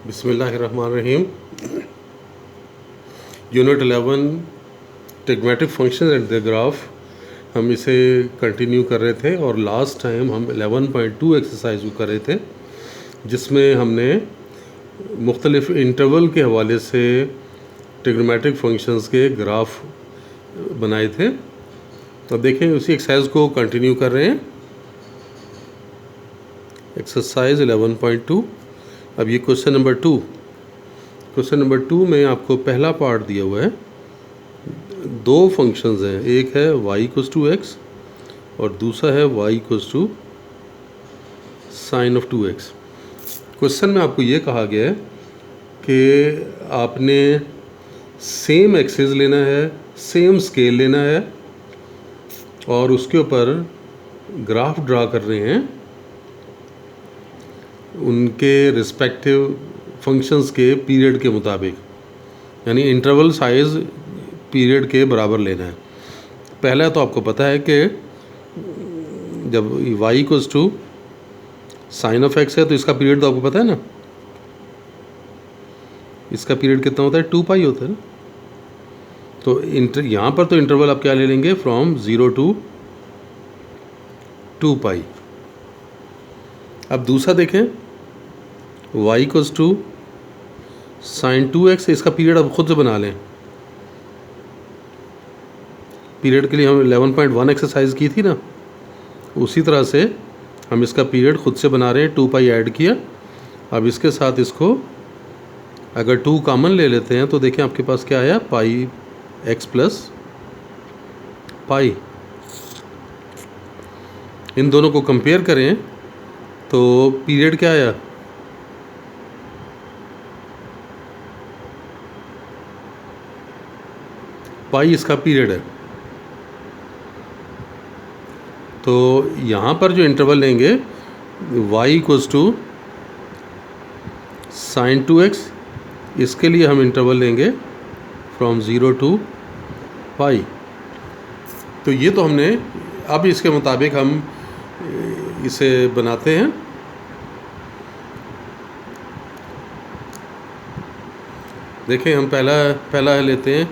बिस्मिल्लाहिर्रहमानिर्रहीम। Unit 11 trigonometric function and the graph, हम इसे कंटिन्यू कर रहे थे और लास्ट टाइम हम 11.2 एक्सरसाइज को कर रहे थे, जिसमें हमने मुख्तलिफ इंटरवल के हवाले से ट्रिग्मेटिक फंक्शंस के ग्राफ बनाए थे। अब देखें उसी एक्सरसाइज को कंटिन्यू कर रहे हैं। एक्सरसाइज 11.2। अब ये क्वेश्चन नंबर 2। क्वेश्चन नंबर 2 में आपको पहला पार्ट दिया हुआ है। दो फंक्शंस हैं, एक है y=x और दूसरा है y= sin of 2x। Question में आपको ये कहा गया है कि आपने सेम एक्सिस लेना है, सेम स्केल लेना है और उसके ऊपर ग्राफ ड्रा कर रहे हैं उनके रिस्पेक्टिव फंक्शंस के पीरियड के मुताबिक, यानी इंटरवल साइज़ पीरियड के बराबर लेना है। पहला तो आपको पता है कि जब y= sin of x है तो इसका पीरियड तो आपको पता है ना, इसका पीरियड कितना होता है, 2π होता है ना। तो यहाँ पर तो इंटरवल आप क्या ले लेंगे, फ्रॉम 0 to 2π। अब दूसरा देखें, y= sin 2x, इसका पीरियड आप खुद से बना लें। पीरियड के लिए हम 11.1 एक्सरसाइज की थी ना, उसी तरह से हम इसका पीरियड खुद से बना रहे हैं। 2π ऐड किया। अब इसके साथ इसको अगर 2 कॉमन ले लेते हैं तो देखें आपके पास क्या आया, πx + π। इन दोनों को कंपेयर करें तो पीरियड क्या आया, पाई इसका पीरियड है। तो यहाँ पर जो इंटरवल लेंगे y= sin 2x, इसके लिए हम इंटरवल लेंगे फ्रॉम 0 to π। तो ये तो हमने, अब इसके मुताबिक हम इसे बनाते हैं। देखें हम पहला लेते हैं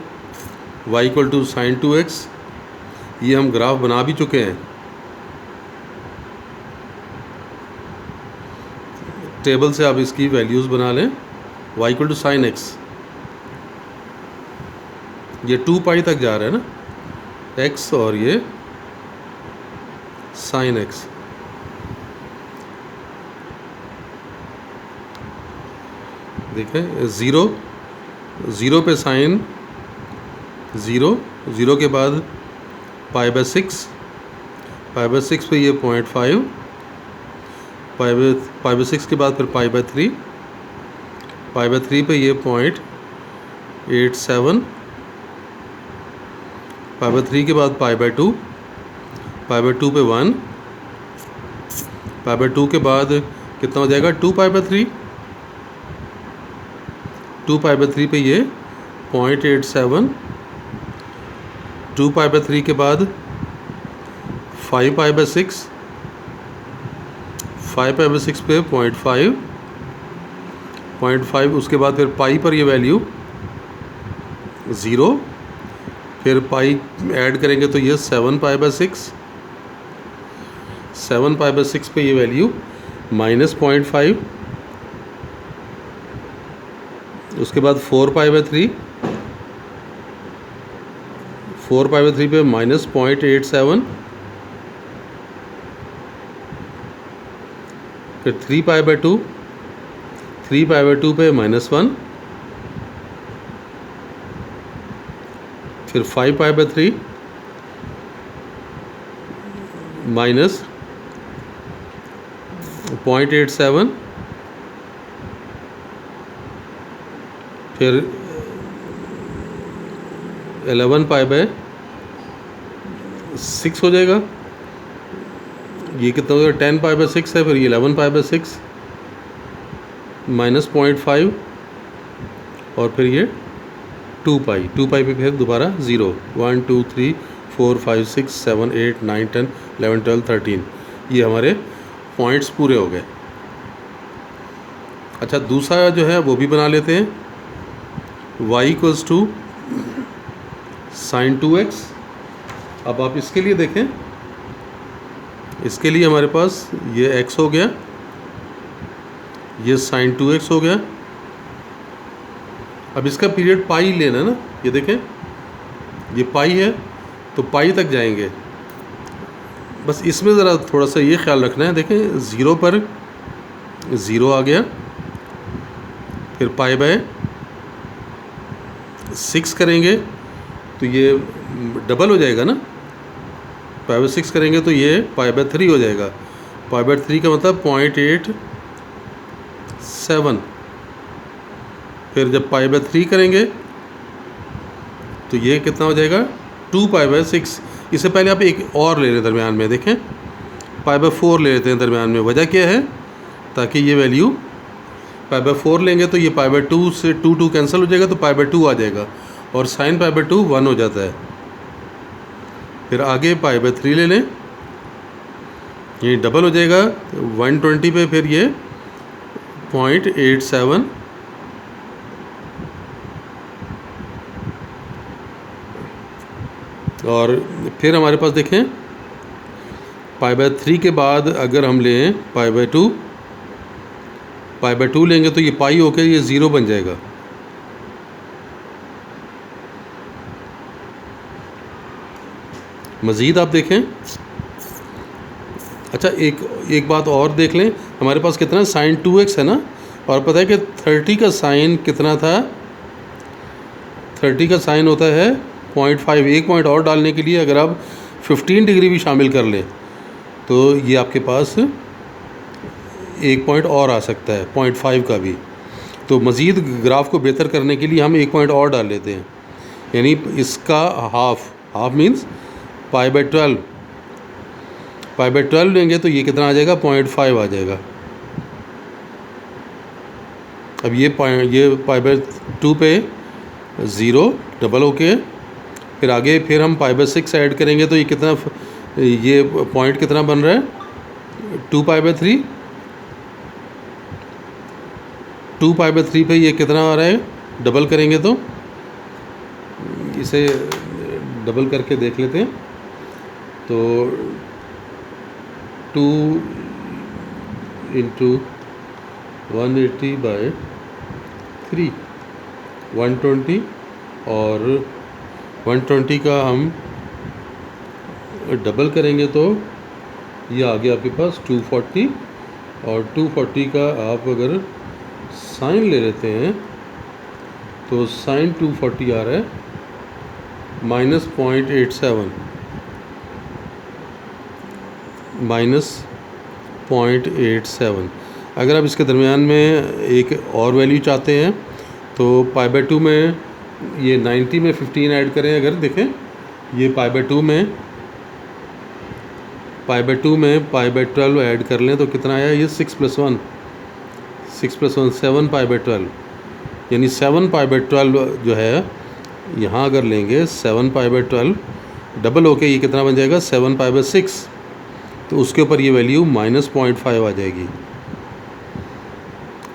y= sin 2x। ये हम ग्राफ बना भी चुके हैं, टेबल से आप इसकी वैल्यूज़ बना लें। y= sin x, ये 2π तक जा रहा है ना x, और ये sin x। देखें 0 पे साइन 0 के बाद π/6, π/6 पे ये 0.5, π/6 के बाद फिर π/3, π/3 पे ये 0.87, π/3 के बाद π/2, π/2 पे 1, π/2 के बाद कितना हो जाएगा, 2π/3, 2π/3 पे ये 0.87, 2π/3 के बाद 5π/6, 5π/6 पे 0.5, उसके बाद फिर पाई पर ये वैल्यू 0, फिर पाई ऐड करेंगे तो ये 7π/6, 7π/6 पे ये वैल्यू -0.5, उसके बाद 4π/3, 4π/3 पे -0.87, फिर 3π/2, 3π/2 पे -1, फिर 5π/3 -0.87, फिर 11π/6 हो जाएगा। ये कितना हो जाएगा, 10π/6 है, फिर ये 11π/6 -0.5 और फिर ये 2π पे फिर दोबारा 0, 1 2 3 4 5 6 7 8 9 10 11 12 13, ये हमारे पॉइंट्स पूरे हो गए। अच्छा, दूसरा जो है वो भी बना लेते हैं, y equals to sign 2x। अब आप इसके लिए देखें, इसके लिए हमारे पास ये x हो गया, ये साइन 2x हो गया। अब इसका पीरियड पाई लेना ना, ये देखें ये पाई है तो पाई तक जाएंगे। बस इसमें ज़रा थोड़ा सा ये ख्याल रखना है, देखें 0 पर 0 आ गया, फिर पाई बाय 6 करेंगे तो ये डबल हो जाएगा ना, पाई बाय 6 करेंगे तो ये पाई बाय 3 हो जाएगा। पाई बाय 3 का मतलब 0.87। फिर जब पाई बाय 3 करेंगे तो ये कितना हो जाएगा, 2 पाई बाय 6। इससे पहले आप एक और ले लें दरमियान में, देखें पाई बाय 4 ले लेते हैं दरमियान में। वजह क्या है, ताकि ये वैल्यू पाई बाय 4 लेंगे तो ये पाई बाय 2 से 2 कैंसिल हो जाएगा तो पाई बाय 2 आ जाएगा, और साइन पाई बाय 2 1 हो जाता है। फिर आगे पाई बाय 3 ले लें, ये डबल हो जाएगा 120 पे, फिर ये 0.87, और फिर हमारे पास देखें पाई बाय 3 के बाद अगर हम लें पाई बाय 2, पाई बाय 2 लेंगे तो ये पाई होकर ये 0 बन जाएगा। मज़ीद आप देखें, अच्छा एक बात और देख लें, हमारे पास कितना साइन 2x है ना, और पता है कि 30 का साइन कितना था, 30 का साइन होता है 0.5। एक पॉइंट और डालने के लिए अगर आप 15 डिग्री भी शामिल कर लें तो ये आपके पास एक पॉइंट और आ सकता है 0.5 का भी। तो मज़ीद ग्राफ को बेहतर करने के लिए हम एक पॉइंट और डाल लेते हैं, यानी इसका half means pi by 12। Pi by 12 लेंगे तो ये कितना आ जाएगा, 0.5 आ जाएगा। अब ये पाई बाय 2 पे 0 डबल होके, फिर आगे फिर हम पाई बाय 6 ऐड करेंगे तो ये कितना, ये पॉइंट कितना बन रहा है, 2 पाई बाय 3। 2 पाई बाय 3 पे ये कितना आ रहा है, डबल करेंगे तो, इसे डबल करके देख लेते हैं तो 2 इंटू 180 बाय 3 120, और 120 का हम डबल करेंगे तो ये आ गया आपके पास 240, और 240 का आप अगर साइन ले लेते हैं तो साइन 240 आ रहा है -0.87, -0.87। अगर आप इसके दरमियान में एक और वैल्यू चाहते हैं तो पाई बाय 2 में ये 90 में 15 ऐड करें। अगर देखें ये पाई बाय 2 में पाई बाय 12 ऐड कर लें तो कितना आया, ये 6 + 1 7 पाई बाय 12, यानी 7 पाई बाय 12 जो है यहाँ अगर लेंगे 7 पाई बाय 12 डबल होके ये कितना बन जाएगा, 7 पाई बाय 6। तो उसके ऊपर ये वैल्यू -0.5 आ जाएगी,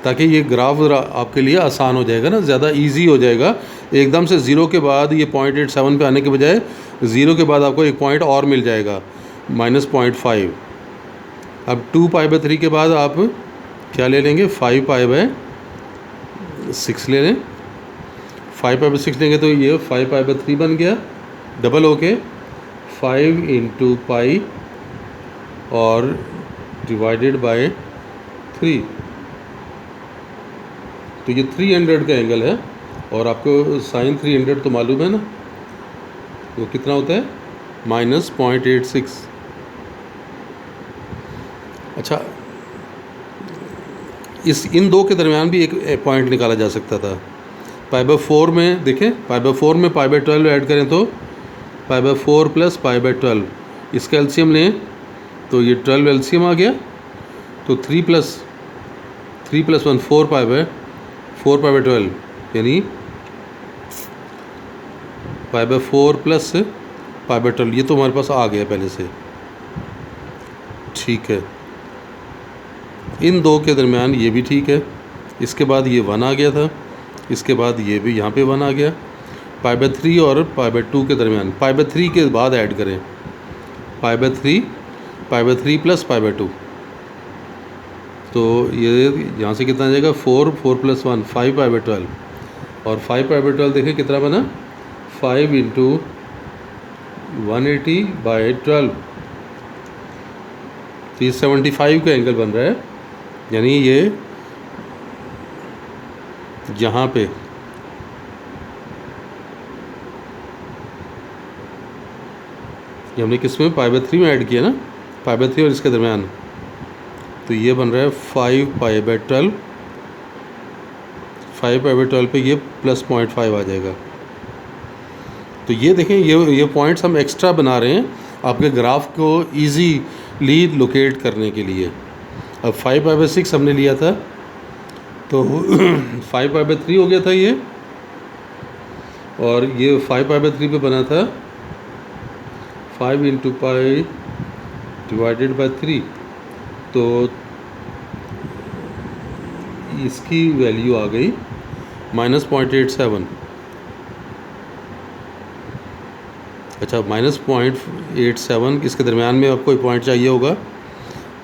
ताकि ये ग्राफ आपके लिए आसान हो जाएगा ना, ज़्यादा इजी हो जाएगा। एकदम से 0 के बाद ये 0.87 पे आने के बजाय 0 के बाद आपको एक पॉइंट और मिल जाएगा -0.5। अब 2 पाई बाय 3 के बाद आप क्या ले लेंगे, 5 पाई बाय 6 ले लें। 5 पाई बाय 6 लेंगे तो ये 5 पाई बाय 3 बन गया, डबल होके 5 इंटू पाई और डिवाइडेड बाय 3। तो ये 300 का एंगल है, और आपको साइन 300 तो मालूम है ना, वो कितना होता है, -0.86। अच्छा, इन दो के दरमियान भी एक पॉइंट निकाला जा सकता था। पाई बाय 4 में देखें, पाई बाय 4 में पाई बाय 12 ऐड करें तो pi by 4 plus pi by 12, इसका एलसीएम लें तो ये 12 एलसीएम आ गया, तो 3 + 1 4 पाई बाय 12, यानी pi by 4 plus pi by 12, ये तो हमारे पास आ गया पहले से। ठीक है, इन दो के दरमियान ये भी ठीक है। इसके बाद ये 1 आ गया था, इसके बाद ये भी यहाँ पे 1 आ गया। π/3 और π/2 के दरमियान, π/3 के बाद ऐड करें, π/3 प्लस π/2, तो ये यहाँ से कितना आ जाएगा 4 + 1 5 π/12, और 5 π/12 देखें कितना बना 5 × 180/12, तो ये 75 का एंगल बन रहा है। यानी ये यहाँ पे ये हमने किस में π/3 में ऐड किया ना, π/3 और इसके दरमियान, तो ये बन रहा है 5 π/12, 5 π/12 पे ये प्लस 0.5 आ जाएगा। तो ये देखें, ये पॉइंट्स हम एक्स्ट्रा बना रहे हैं आपके ग्राफ को ईजीली लोकेट करने के लिए। अब 5 π/6 हमने लिया था, तो 5 π/3 हो गया था ये, और ये 5 π/3 पे बना था 5 × π/3, तो इसकी वैल्यू आ गई -0.87। अच्छा, -0.87, इसके दरमियान में आपको एक पॉइंट चाहिए होगा,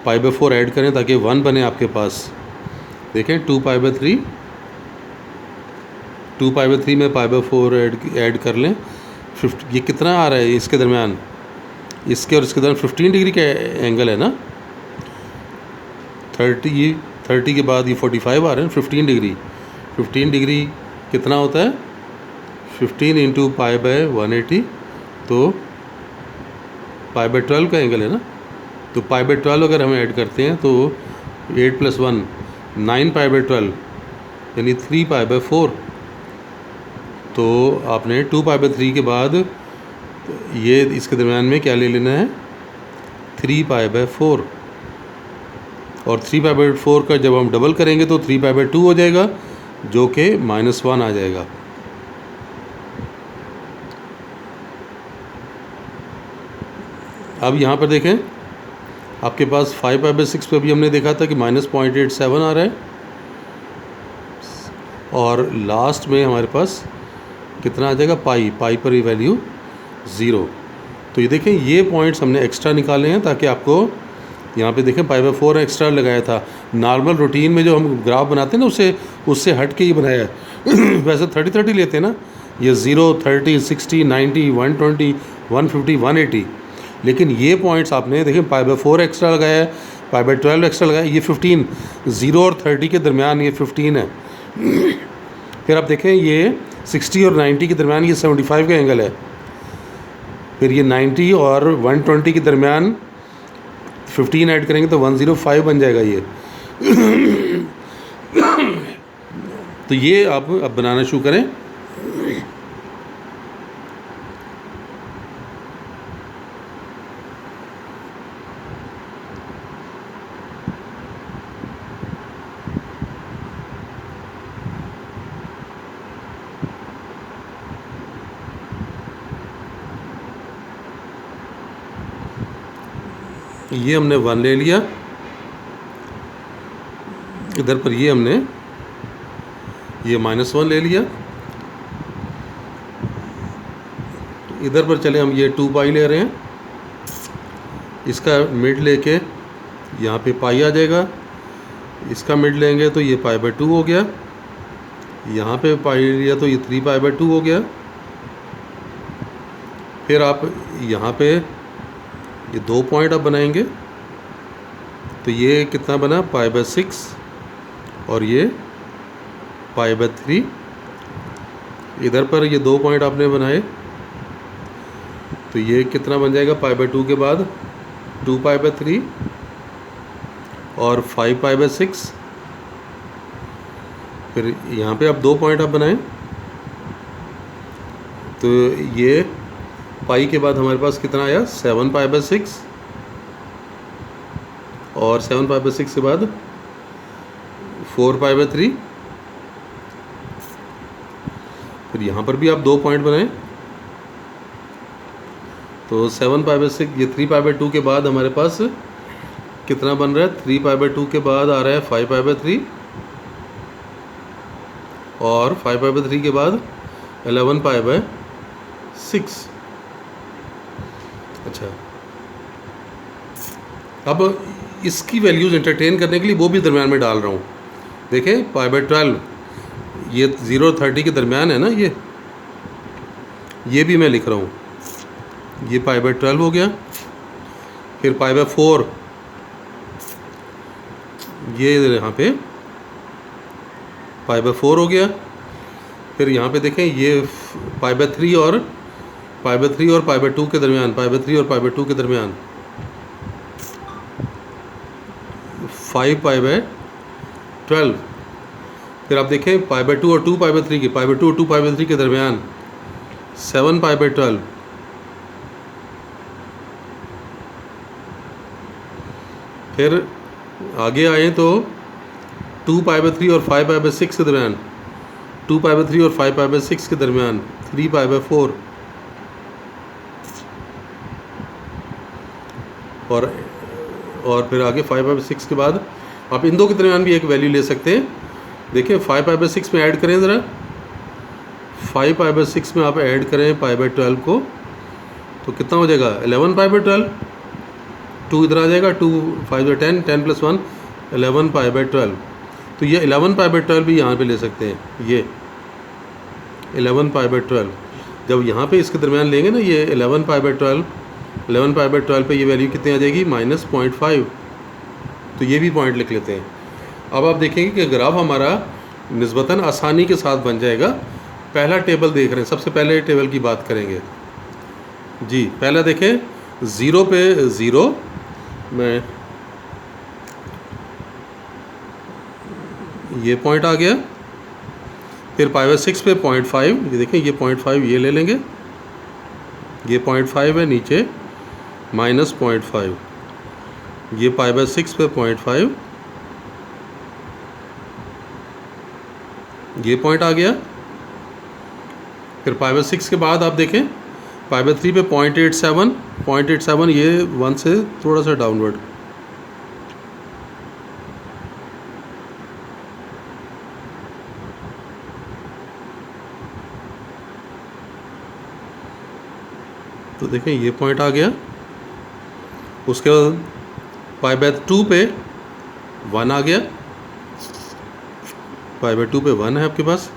π/4 ऐड करें ताकि 1 बने आपके पास। देखें 2 π/3 में π/4 ऐड कर लें, ये कितना आ रहा है इसके दरमियान, इसके और इसके दरमियान 15 डिग्री का एंगल है ना, 30 के बाद ये 45 आ रहे हैं, 15 डिग्री कितना होता है 15 × π/180, तो π/12 का एंगल है ना, तो π/12 अगर हम ऐड करते हैं तो 8 + 1 9 π/12 यानी 3 π/4, तो आपने 2 π/3 के बाद ये इसके दरमियान में क्या ले लेना है 3 π/4, और 3 π/4 का जब हम डबल करेंगे तो 3 π/2 हो जाएगा, जो कि -1 आ जाएगा। अब यहाँ पर देखें, आपके पास 5 π/6 पे भी हमने देखा था कि -0.87 आ रहा है, और लास्ट में हमारे पास कितना आ जाएगा पाई पर ही वैल्यू 0। तो ये देखें, ये पॉइंट्स हमने एक्स्ट्रा निकाले हैं ताकि आपको यहाँ पे देखें π/4 एक्स्ट्रा लगाया था। नॉर्मल रूटीन में जो हम ग्राफ बनाते हैं ना, उससे हट के ही बनाया है। वैसे 30-30 लेते हैं ना, ये 0 30 60 90 120 150 180, लेकिन ये पॉइंट्स आपने देखें π/4 एक्स्ट्रा लगाया है, π/12 एक्स्ट्रा लगाया है, ये 15 0 और 30 के दरमियान ये 15 है। फिर आप देखें ये 60 और 90 के दरमियान ये 75 का एंगल है, फिर ये 90 और 120 के दरमियान 15 ऐड करेंगे तो 105 बन जाएगा ये। तो ये आप अब बनाना शुरू करें। ये हमने 1 ले लिया, इधर पर ये हमने ये -1 ले लिया, इधर पर चले हम ये 2 पाई ले रहे हैं, इसका मिड लेके यहाँ पे पाई आ जाएगा, इसका मिड लेंगे तो ये π/2 हो गया, यहाँ पे पाई लिया तो ये 3 π/2 हो गया। फिर आप यहाँ पे ये 2 पॉइंट आप बनाएंगे, तो ये कितना बना π/6 और ये π/3। इधर पर ये 2 पॉइंट आपने बनाए, तो ये कितना बन जाएगा π/2 के बाद 2 π/3 और 5 π/6। फिर यहाँ पे आप 2 पॉइंट आप बनाएं, तो ये पाई के बाद हमारे पास कितना आया 7 π/6, और 7 π/6 के बाद 4 π/3। फिर यहाँ पर भी आप 2 पॉइंट बनाएं, तो 7 π/6 ये 3 π/2 के बाद हमारे पास कितना बन रहा है 3 π/2 के बाद आ रहा है 5 π/3, और 5π/3 के बाद 11π/6। अच्छा, अब इसकी वैल्यूज़ एंटरटेन करने के लिए वो भी दरम्यान में डाल रहा हूँ। देखें π/12, ये 0 और 30 के दरमियान है ना, ये भी मैं लिख रहा हूँ। ये π/12 हो गया। फिर π/4, ये यहाँ पे π/4 हो गया। फिर यहाँ पे देखें ये π/3 और π/2 के दरमियान, π/3 और π/2 के दरमियान 5π/12। फिर आप देखें π/2 और 2π/3 के, π/2 और 2π/3 के दरमियान 7π/12। फिर आगे आए तो 2π/3 और 5π/6 के दरमियान, 2π/3 और 5π/6 के दरमियान 3π/4। और फिर आगे 5π/6 के बाद आप इन दो के दरमियान भी एक वैल्यू ले सकते हैं। देखिए 5π/6 में ऐड करें ज़रा, 5π/6 में आप ऐड करें π/12 को, तो कितना हो जाएगा 11π/12। 2 इधर आ जाएगा, 2 5 10, 10 + 1 11π/12। तो ये 11π/12 भी यहाँ पे ले सकते हैं। ये 11π/12 जब यहाँ पे इसके दरमियान लेंगे ना, ये 11π/12 पे ये वैल्यू कितनी आ जाएगी -0.5। तो ये भी पॉइंट लिख लेते हैं। अब आप देखेंगे कि ग्राफ हमारा निस्बतन आसानी के साथ बन जाएगा। पहला टेबल देख रहे हैं, सबसे पहले टेबल की बात करेंगे जी। पहला देखें 0 पे 0, मैं ये पॉइंट आ गया। फिर π/6 पे 0.5, ये देखें ये 0.5 ये ले लेंगे, ये 0.5 है नीचे -0.5, ये π/6 पे 0.5, ये पॉइंट आ गया। फिर π/6 के बाद आप देखें π/3 पे 0.87, ये 1 से थोड़ा सा डाउनवर्ड, तो देखें ये पॉइंट आ गया। उसके बाद π/2 पे 1 आ गया, π/2 पे 1 है आपके पास।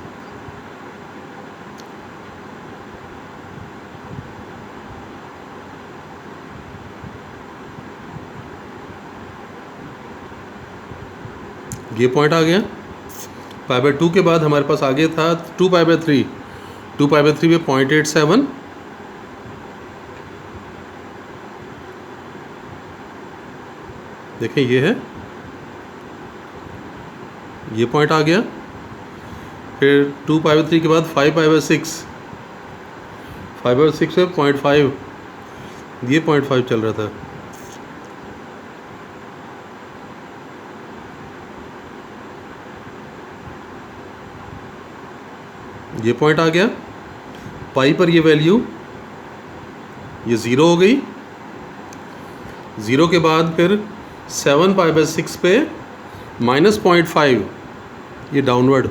ये पॉइंट आ गया। π/2 के बाद हमारे पास आगे था 2π/3, 2π/3 पे 0.87, देखें ये है, ये पॉइंट आ गया। फिर 2π/3 के बाद 5π/6, 5/6 पे 0.5, ये 0.5 चल रहा था, ये पॉइंट आ गया। पाई पर ये वैल्यू ये 0 हो गई। 0 के बाद फिर 7π/6 पे -0.5, ये डाउनवर्ड,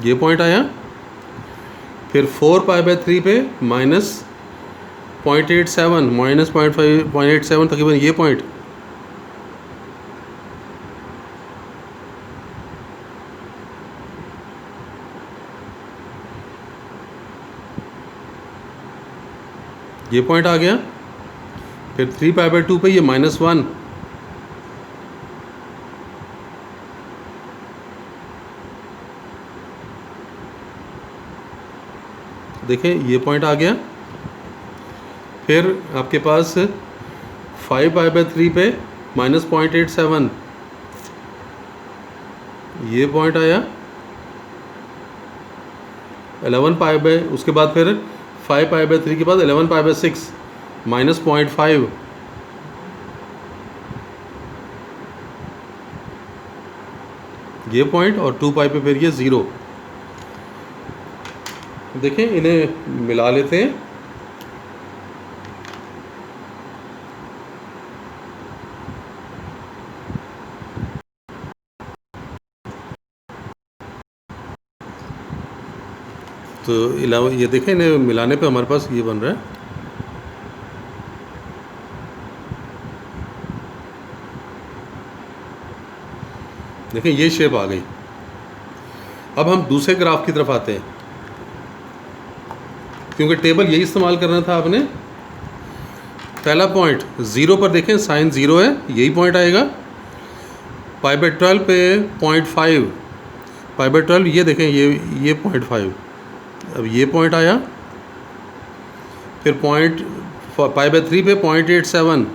ये पॉइंट आया। फिर 4π/3 पे -0.87, -0.87 तकरीबन ये पॉइंट, ये पॉइंट आ गया। फिर 3π/2 पे ये -1, देखें ये पॉइंट आ गया। फिर आपके पास 5π/3 पे -0.87, ये पॉइंट आया। 11π/, उसके बाद फिर 5π/3 के बाद 11π/6 -0.5, ये पॉइंट, और 2π पे फिर ये 0। देखें इन्हें मिला लेते हैं। तो 11 ये देखें, इन्हें मिलाने पे हमारे पास ये बन रहा है। देखें ये शेप आ गई। अब हम दूसरे ग्राफ की तरफ आते हैं, क्योंकि टेबल यही इस्तेमाल करना था आपने। पहला पॉइंट 0 पर देखें, साइन 0 है, यही पॉइंट आएगा। π/12 पे 0.5, π/12 ये देखें, ये 0.5, अब ये पॉइंट आया। फिर पॉइंट π/3 पे 0.87,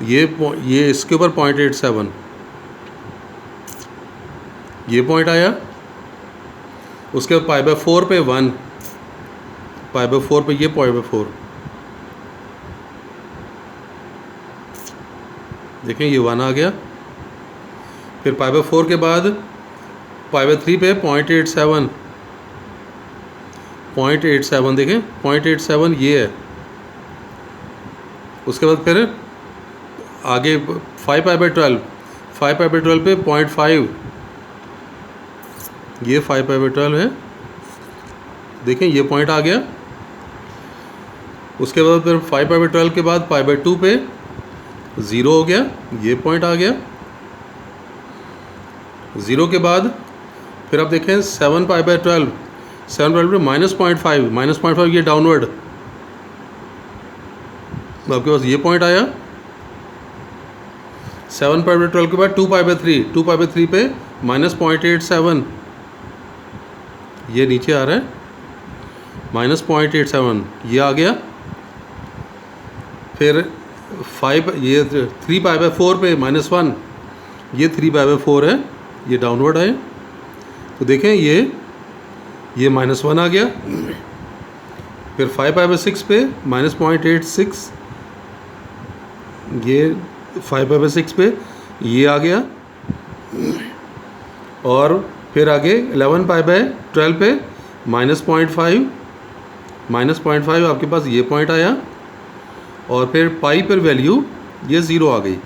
ये इसके ऊपर 0.87, ये पॉइंट आया। उसके बाद π/4 पे 1, π/4 पे ये 0.4, देखें ये 1 आ गया। फिर π/4 के बाद π/3 पे 0.87, 0.87 देखें, 0.87 ये है। उसके बाद फिर आगे 5π/12, 5π/12 पे 0.5, ये 5π/12 है, देखें ये पॉइंट आ गया। उसके बाद फिर 5π/12 के बाद π/2 पे 0 हो गया, ये पॉइंट आ गया। 0 के बाद फिर आप देखें 7π/12, 7π/12 पे -0.5, -0.5 ये डाउनवर्ड, आपके पास ये पॉइंट आया। 7π/12 के बाद 2π/3, 2π/3 पे -0.87, ये नीचे आ रहा है, -0.87 ये आ गया। फिर 3π/4 पे -1, ये 3π/4 है, ये डाउनवर्ड है। तो देखें ये -1 आ गया। फिर 5π/6 पे -0.86, ये 5π/6 पे ये आ गया। और फिर आगे 11π/12 पे -0.5, -0.5 आपके पास ये पॉइंट आया। और फिर पाई पर वैल्यू ये 0 आ गई।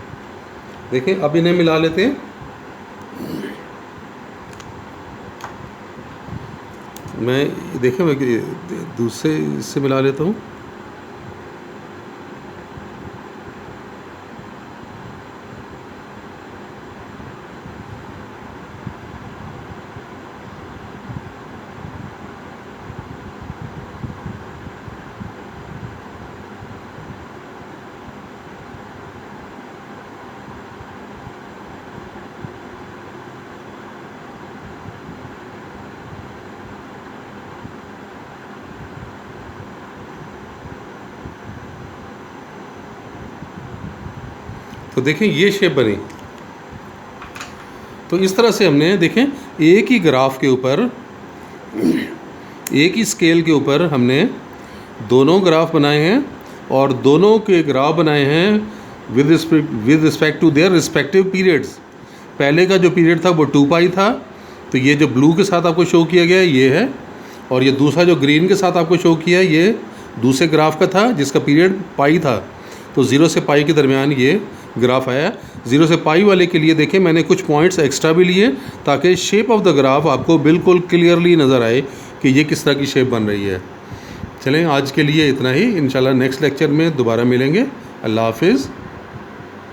देखें अब इन्हें मिला लेते हैं। मैं देखें, मैं दूसरे इससे मिला लेता हूँ। तो देखें ये शेप बनी। तो इस तरह से हमने देखें एक ही ग्राफ के ऊपर, एक ही स्केल के ऊपर हमने दोनों ग्राफ बनाए हैं, और दोनों के ग्राफ बनाए हैं with respect to their respective periods. पहले का जो पीरियड था वो 2π था, तो ये जो ब्लू के साथ आपको शो किया गया है ये है, और ये दूसरा जो ग्रीन के साथ आपको शो किया है ये दूसरे ग्राफ का था जिसका पीरियड π था। तो 0 से π के दरमियान ये ग्राफ आया। 0 से π वाले के लिए देखें मैंने कुछ पॉइंट्स एक्स्ट्रा भी लिए ताकि शेप ऑफ द ग्राफ आपको बिल्कुल क्लियरली नज़र आए कि ये किस तरह की शेप बन रही है। चलें आज के लिए इतना ही, इंशाल्लाह नेक्स्ट लेक्चर में दोबारा मिलेंगे। अल्लाह हाफिज़।